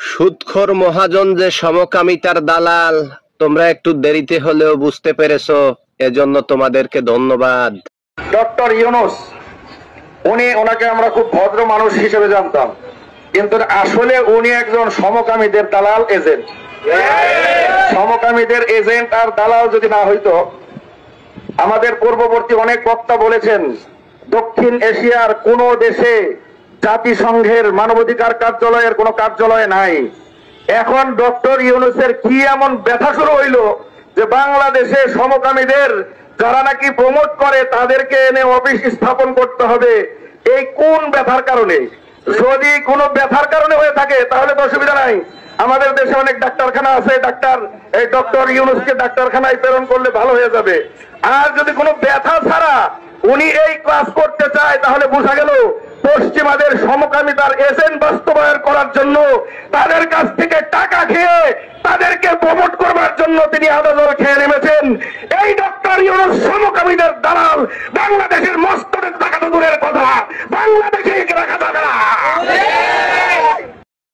সুদখোর মহাজন যে সমকামিতার দালাল, তোমরা একটু দেরিতে হলেও বুঝতে পেরেছো, এজন্য তোমাদেরকে ধন্যবাদ। ডক্টর ইউনূস, ওনাকে আমরা খুব ভদ্র মানুষ হিসেবে জানতাম, কিন্তু আসলে উনি একজন সমকামীদের দালাল এজেন্ট। সমকামীদের এজেন্ট আর দালাল যদি না হইতো, আমাদের পূর্ববর্তী অনেক বক্তা বলেছেন দক্ষিণ এশিয়ার কোন দেশে জাতিসংঘের মানবাধিকার কার্যালয়ের কোন কার্যালয় নাই। এখন ডক্টর ইউনূসের কি এমন ব্যথা শুরু হইল যে বাংলাদেশে সমকামীদের যারা নাকি প্রমোট করে তাদেরকে এনে অফিস স্থাপন করতে হবে। এই কোন ব্যথার কারণে? যদি কোনো ব্যথার কারণে হয়ে থাকে তাহলে তো অসুবিধা নাই, আমাদের দেশে অনেক ডাক্তারখানা আছে, ডক্টর ইউনূসকে ডাক্তারখানায় প্রেরণ করলে ভালো হয়ে যাবে। আর যদি কোনো ব্যথা ছাড়া উনি এই ক্লাস করতে চায় তাহলে বোঝা গেল পশ্চিমাদের সমকামিতার এজেন্ট বাস্তবায়ন করার জন্য তাদের কাছ থেকে টাকা খেয়ে তাদেরকে প্রমোট করবার জন্য তিনি আদালত খেয়ে নেমেছেন। এই ডক্টর ইউনূস সমকামীদের দালাল। বাংলাদেশের মস্তকে থাকা তো দূরের কথা, বাংলাদেশে রাখা যাবে না।